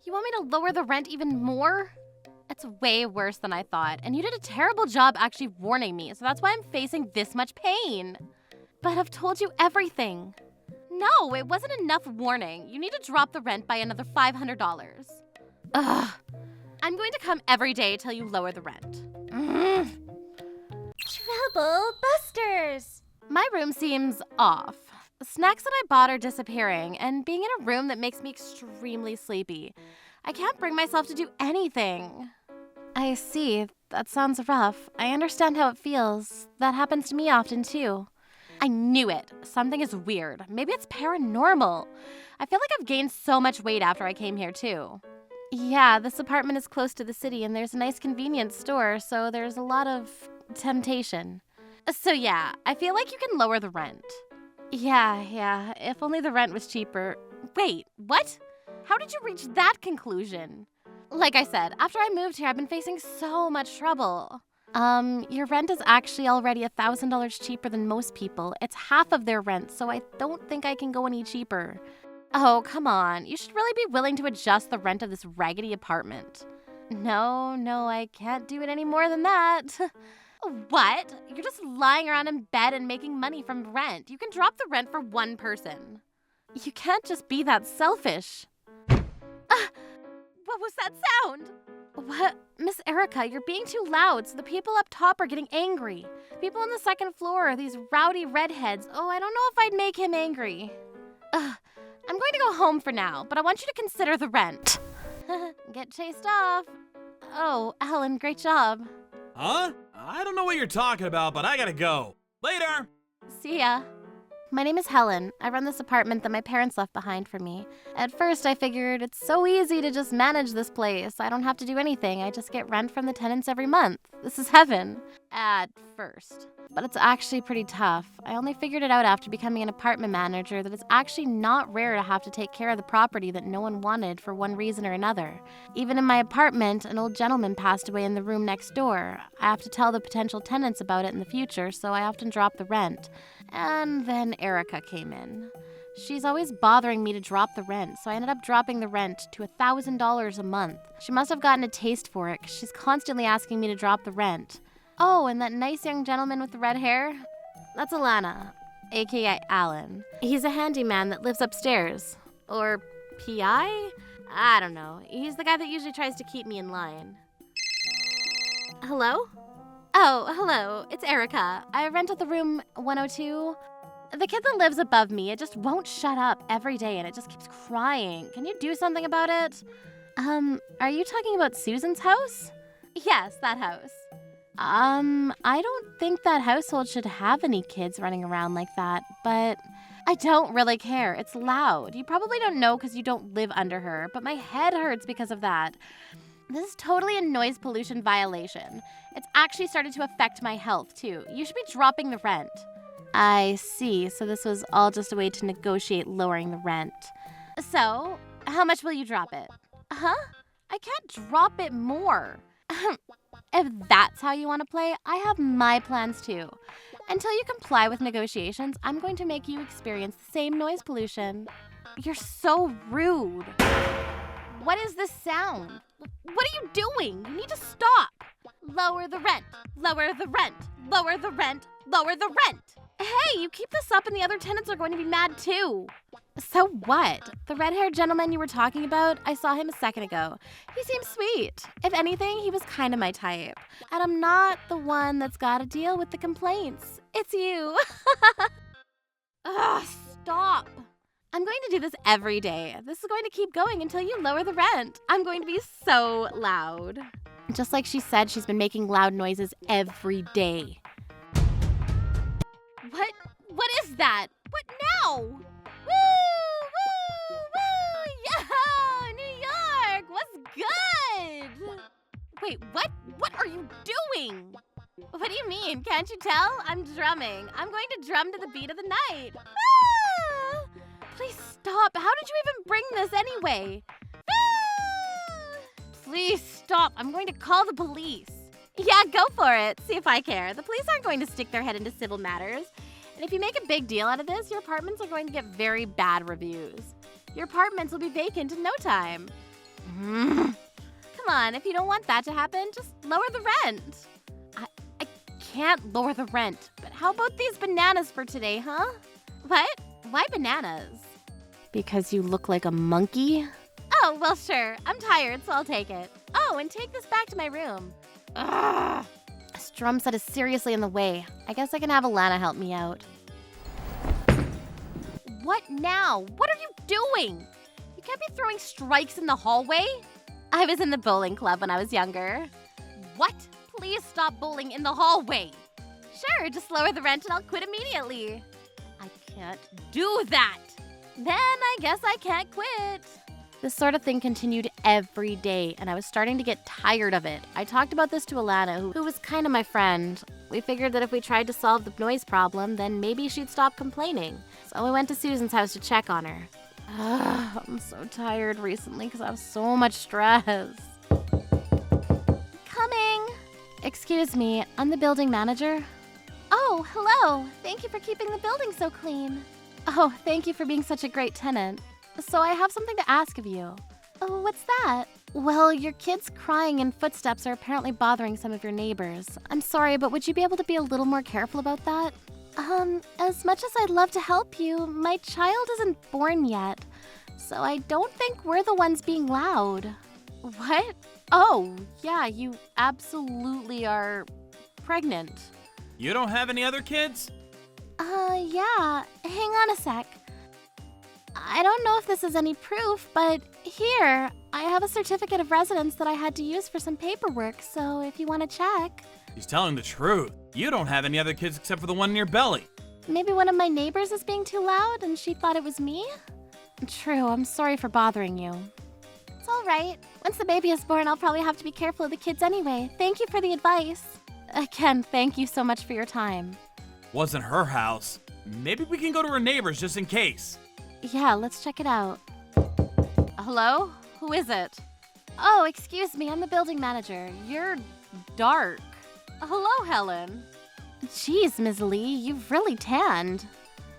You want me to lower the rent even more? It's way worse than I thought, and you did a terrible job actually warning me, so that's why I'm facing this much pain. But I've told you everything. No, it wasn't enough warning. You need to drop the rent by another $500. Ugh. I'm going to come every day till you lower the rent. Trouble busters! My room seems off. The snacks that I bought are disappearing, and being in a room that makes me extremely sleepy. I can't bring myself to do anything. I see. That sounds rough. I understand how it feels. That happens to me often, too. I knew it. Something is weird. Maybe it's paranormal. I feel like I've gained so much weight after I came here, too. Yeah, this apartment is close to the city, and there's a nice convenience store, so there's a lot of temptation. So yeah, I feel like you can lower the rent. Yeah, if only the rent was cheaper. Wait, what? How did you reach that conclusion? Like I said, after I moved here, I've been facing so much trouble. Your rent is actually already $1,000 cheaper than most people. It's half of their rent, so I don't think I can go any cheaper. Oh, come on. You should really be willing to adjust the rent of this raggedy apartment. No, I can't do it any more than that. What? You're just lying around in bed and making money from rent. You can drop the rent for one person. You can't just be that selfish. What was that sound? What? Miss Erica, you're being too loud, so the people up top are getting angry. The people on the second floor are these rowdy redheads. Oh, I don't know if I'd make him angry. I'm going to go home for now, but I want you to consider the rent. Get chased off. Oh, Helen, great job. Huh? I don't know what you're talking about, but I gotta go. Later! See ya. My name is Helen. I run this apartment that my parents left behind for me. At first, I figured it's so easy to just manage this place. I don't have to do anything. I just get rent from the tenants every month. This is heaven. At first. But it's actually pretty tough. I only figured it out after becoming an apartment manager that it's actually not rare to have to take care of the property that no one wanted for one reason or another. Even in my apartment, an old gentleman passed away in the room next door. I have to tell the potential tenants about it in the future, so I often drop the rent. And then Erica came in. She's always bothering me to drop the rent, so I ended up dropping the rent to $1,000 a month. She must have gotten a taste for it, 'cause she's constantly asking me to drop the rent. Oh, and that nice young gentleman with the red hair? That's Alana, aka Alan. He's a handyman that lives upstairs. Or PI? I don't know. He's the guy that usually tries to keep me in line. Hello? Oh, hello. It's Erica. I rented the room 102. The kid that lives above me, it just won't shut up every day and it just keeps crying. Can you do something about it? Are you talking about Susan's house? Yes, that house. I don't think that household should have any kids running around like that, but I don't really care. It's loud. You probably don't know because you don't live under her, but my head hurts because of that. This is totally a noise pollution violation. It's actually started to affect my health, too. You should be dropping the rent. I see. So this was all just a way to negotiate lowering the rent. So, how much will you drop it? Huh? I can't drop it more. If that's how you want to play, I have my plans too. Until you comply with negotiations, I'm going to make you experience the same noise pollution. You're so rude. What is this sound? What are you doing? You need to stop. Lower the rent. Lower the rent. Lower the rent. Lower the rent. Hey, you keep this up and the other tenants are going to be mad too. So what? The red-haired gentleman you were talking about, I saw him a second ago. He seems sweet. If anything, he was kind of my type. And I'm not the one that's got to deal with the complaints. It's you. Ugh, stop. I'm going to do this every day. This is going to keep going until you lower the rent. I'm going to be so loud. Just like she said, she's been making loud noises every day. What is that? What now? Woo! Woo! Woo! Yo! New York! What's good? Wait, what? What are you doing? What do you mean? Can't you tell? I'm drumming. I'm going to drum to the beat of the night. Ah! Please stop. How did you even bring this anyway? Ah! Please stop. I'm going to call the police. Yeah, go for it. See if I care. The police aren't going to stick their head into civil matters. And if you make a big deal out of this, your apartments are going to get very bad reviews. Your apartments will be vacant in no time. Come on, if you don't want that to happen, just lower the rent. I can't lower the rent, but how about these bananas for today, huh? What? Why bananas? Because you look like a monkey? Oh, well, sure. I'm tired, so I'll take it. Oh, and take this back to my room. Ugh. This drum set is seriously in the way. I guess I can have Alana help me out. What now? What are you doing? You can't be throwing strikes in the hallway. I was in the bowling club when I was younger. What? Please stop bowling in the hallway. Sure, just lower the rent and I'll quit immediately. I can't do that. Then I guess I can't quit. This sort of thing continued every day, and I was starting to get tired of it. I talked about this to Alana, who was kind of my friend. We figured that if we tried to solve the noise problem, then maybe she'd stop complaining. So we went to Susan's house to check on her. I'm so tired recently because I have so much stress. Coming! Excuse me, I'm the building manager. Oh, hello. Thank you for keeping the building so clean. Oh, thank you for being such a great tenant. So I have something to ask of you. Oh, what's that? Well, your kids crying and footsteps are apparently bothering some of your neighbors. I'm sorry, but would you be able to be a little more careful about that? As much as I'd love to help you, my child isn't born yet. So I don't think we're the ones being loud. What? Oh, yeah, you absolutely are pregnant. You don't have any other kids? Yeah. Hang on a sec. I don't know if this is any proof, but here, I have a certificate of residence that I had to use for some paperwork, so if you want to check. He's telling the truth. You don't have any other kids except for the one in your belly. Maybe one of my neighbors is being too loud and she thought it was me? True, I'm sorry for bothering you. It's all right. Once the baby is born, I'll probably have to be careful of the kids anyway. Thank you for the advice. Again, thank you so much for your time. Wasn't her house. Maybe we can go to her neighbors just in case. Yeah, let's check it out. Hello? Who is it? Oh, excuse me, I'm the building manager. You're dark. Hello, Helen. Jeez, Ms. Lee, you've really tanned.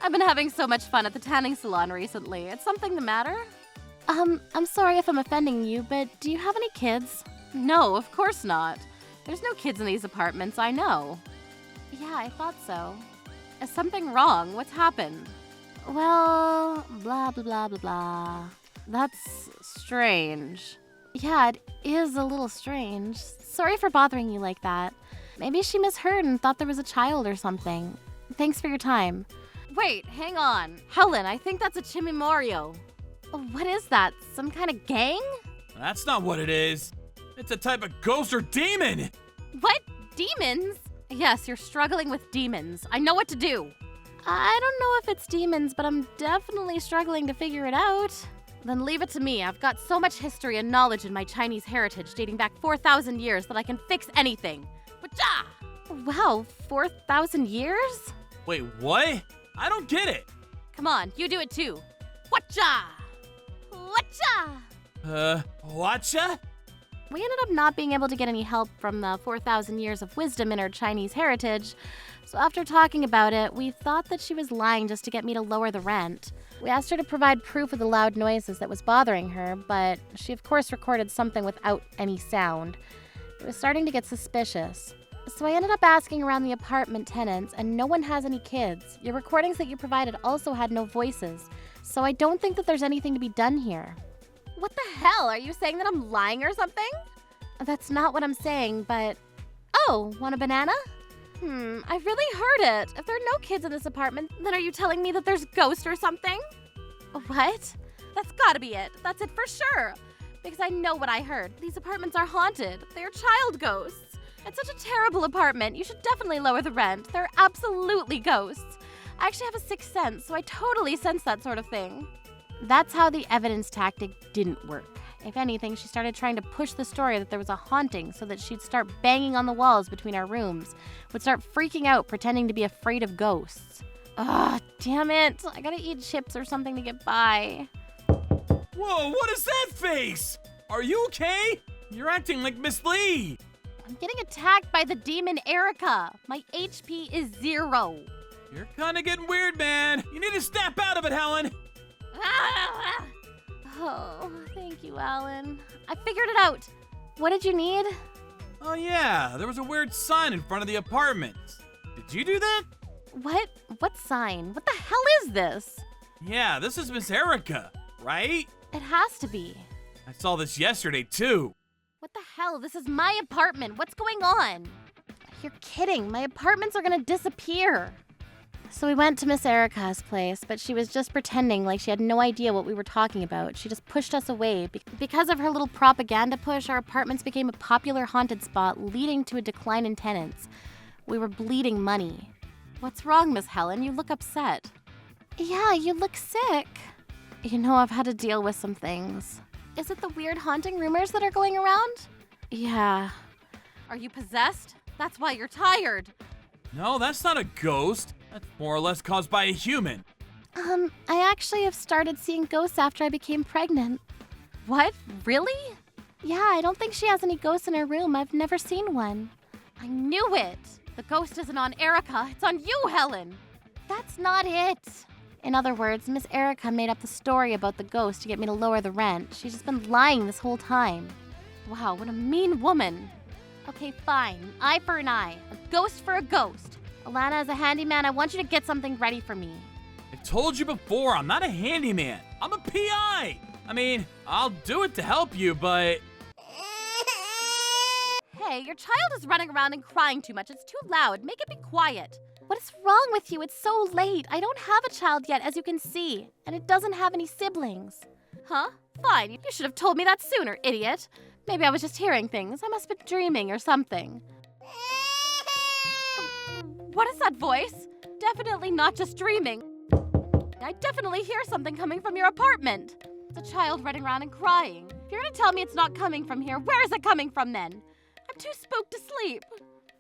I've been having so much fun at the tanning salon recently. Is something the matter? I'm sorry if I'm offending you, but do you have any kids? No, of course not. There's no kids in these apartments, I know. Yeah, I thought so. Is something wrong? What's happened? Well, blah, blah, blah, blah, blah. That's strange. Yeah, it is a little strange. Sorry for bothering you like that. Maybe she misheard and thought there was a child or something. Thanks for your time. Wait, hang on. Helen, I think that's a Chimimario. What is that? Some kind of gang? That's not what it is. It's a type of ghost or demon. What? Demons? Yes, you're struggling with demons. I know what to do. I don't know if it's demons, but I'm definitely struggling to figure it out. Then leave it to me. I've got so much history and knowledge in my Chinese heritage dating back 4,000 years that I can fix anything. Wacha! Wow, 4,000 years? Wait, what? I don't get it. Come on, you do it too. Wacha! Wacha! Whatcha? We ended up not being able to get any help from the 4,000 years of wisdom in her Chinese heritage, so after talking about it, we thought that she was lying just to get me to lower the rent. We asked her to provide proof of the loud noises that was bothering her, but she of course recorded something without any sound. It was starting to get suspicious. So I ended up asking around the apartment tenants, and no one has any kids. Your recordings that you provided also had no voices, so I don't think that there's anything to be done here. What the hell? Are you saying that I'm lying or something? That's not what I'm saying, but... Oh, want a banana? I really heard it. If there are no kids in this apartment, then are you telling me that there's ghosts or something? What? That's gotta be it. That's it for sure. Because I know what I heard. These apartments are haunted. They're child ghosts. It's such a terrible apartment. You should definitely lower the rent. They're absolutely ghosts. I actually have a sixth sense, so I totally sense that sort of thing. That's how the evidence tactic didn't work. If anything, she started trying to push the story that there was a haunting so that she'd start banging on the walls between our rooms, would start freaking out, pretending to be afraid of ghosts. Ugh, damn it. I gotta eat chips or something to get by. Whoa, what is that face? Are you okay? You're acting like Miss Lee. I'm getting attacked by the demon Erica. My HP is 0. You're kinda getting weird, man. You need to snap out of it, Helen. Oh, thank you, Alan. I figured it out. What did you need? Oh yeah, there was a weird sign in front of the apartment. Did you do that? What? What sign? What the hell is this? Yeah, this is Miss Erica, right? It has to be. I saw this yesterday too. What the hell? This is my apartment. What's going on? You're kidding. My apartments are gonna disappear. So we went to Miss Erica's place, but she was just pretending like she had no idea what we were talking about. She just pushed us away. Because of her little propaganda push, our apartments became a popular haunted spot, leading to a decline in tenants. We were bleeding money. What's wrong, Miss Helen? You look upset. Yeah, you look sick. You know, I've had to deal with some things. Is it the weird haunting rumors that are going around? Yeah. Are you possessed? That's why you're tired. No, that's not a ghost. That's more or less caused by a human. I actually have started seeing ghosts after I became pregnant. What? Really? Yeah, I don't think she has any ghosts in her room. I've never seen one. I knew it. The ghost isn't on Erica. It's on you, Helen. That's not it. In other words, Miss Erica made up the story about the ghost to get me to lower the rent. She's just been lying this whole time. Wow, what a mean woman. Okay, fine. Eye for an eye. A ghost for a ghost. Alana, as a handyman, I want you to get something ready for me. I told you before, I'm not a handyman. I'm a PI. I mean, I'll do it to help you, but... Hey, your child is running around and crying too much. It's too loud. Make it be quiet. What is wrong with you? It's so late. I don't have a child yet, as you can see. And it doesn't have any siblings. Huh? Fine. You should have told me that sooner, idiot. Maybe I was just hearing things. I must have been dreaming or something. What is that voice? Definitely not just dreaming. I definitely hear something coming from your apartment. It's a child running around and crying. If you're gonna tell me it's not coming from here, where is it coming from then? I'm too spooked to sleep.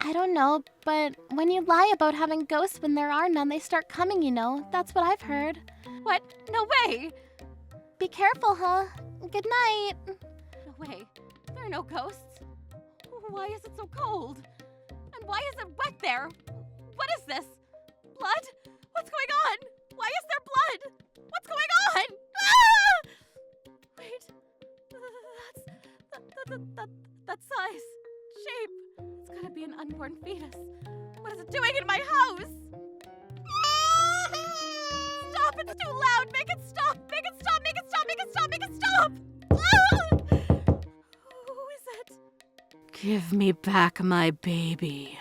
I don't know, but when you lie about having ghosts when there are none, they start coming, you know. That's what I've heard. What? No way! Be careful, huh? Good night. No way. There are no ghosts. Why is it so cold? And why is it wet there? What is this? Blood? What's going on? Why is there blood? What's going on? Ah! Wait. That size. Shape. It's gotta be an unborn fetus. What is it doing in my house? Stop! It's too loud! Make it stop! Make it stop! Make it stop! Make it stop! Make it stop! Ah! Who is it? Give me back my baby.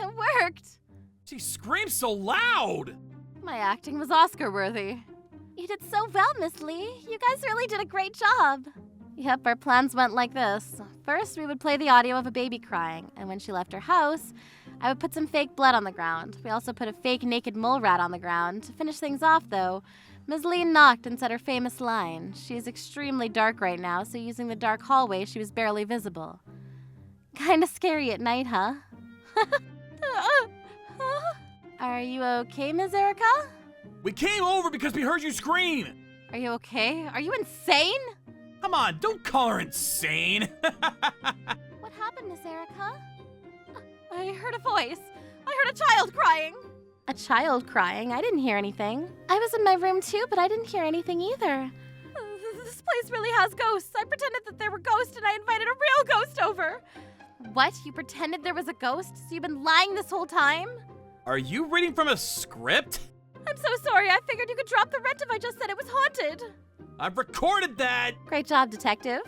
It worked! She screams so loud! My acting was Oscar-worthy. You did so well, Miss Lee. You guys really did a great job. Yep, our plans went like this. First, we would play the audio of a baby crying, and when she left her house, I would put some fake blood on the ground. We also put a fake naked mole rat on the ground. To finish things off, though, Ms. Lee knocked and said her famous line. She's extremely dark right now, so using the dark hallway, she was barely visible. Kinda scary at night, huh? Are you okay, Ms. Erica? We came over because we heard you scream! Are you okay? Are you insane? Come on, don't call her insane! What happened, Miss Erica? I heard a voice. I heard a child crying. A child crying? I didn't hear anything. I was in my room too, but I didn't hear anything either. This place really has ghosts. I pretended that there were ghosts and I invited a real ghost over. What? You pretended there was a ghost? So you've been lying this whole time? Are you reading from a script? I'm so sorry. I figured you could drop the rent if I just said it was haunted. I've recorded that! Great job, detective.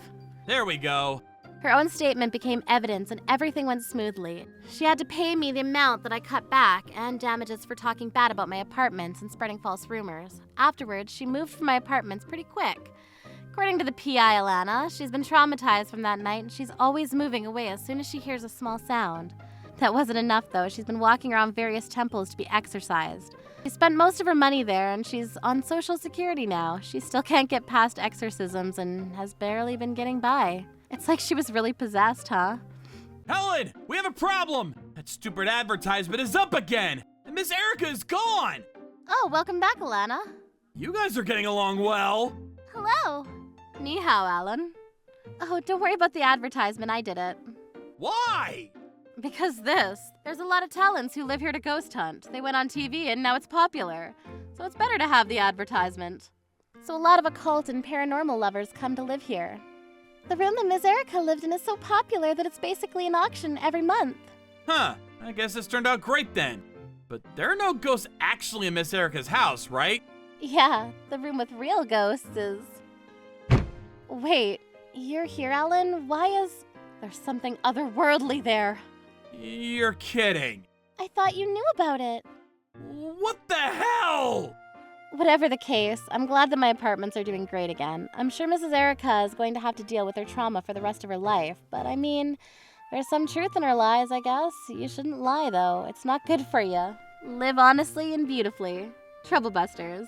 There we go. Her own statement became evidence and everything went smoothly. She had to pay me the amount that I cut back and damages for talking bad about my apartments and spreading false rumors. Afterwards, she moved from my apartments pretty quick. According to the PI, Alana, she's been traumatized from that night and she's always moving away as soon as she hears a small sound. That wasn't enough, though. She's been walking around various temples to be exorcised. She spent most of her money there, and she's on Social Security now. She still can't get past exorcisms and has barely been getting by. It's like she was really possessed, huh? Helen, we have a problem! That stupid advertisement is up again! And Miss Erica is gone! Oh, welcome back, Alana. You guys are getting along well. Hello. Ni hao, Alan. Oh, don't worry about the advertisement. I did it. Why? Because there's a lot of talents who live here to ghost hunt. They went on TV and now it's popular. So it's better to have the advertisement. So a lot of occult and paranormal lovers come to live here. The room that Miss Erica lived in is so popular that it's basically an auction every month. Huh, I guess this turned out great then. But there are no ghosts actually in Miss Erica's house, right? Yeah, the room with real ghosts is... Wait, you're here, Alan? Why is... There's something otherworldly there. You're kidding. I thought you knew about it. What the hell? Whatever the case, I'm glad that my apartments are doing great again. I'm sure Mrs. Erica is going to have to deal with her trauma for the rest of her life, but I mean, there's some truth in her lies, I guess. You shouldn't lie, though. It's not good for you. Live honestly and beautifully. Troublebusters.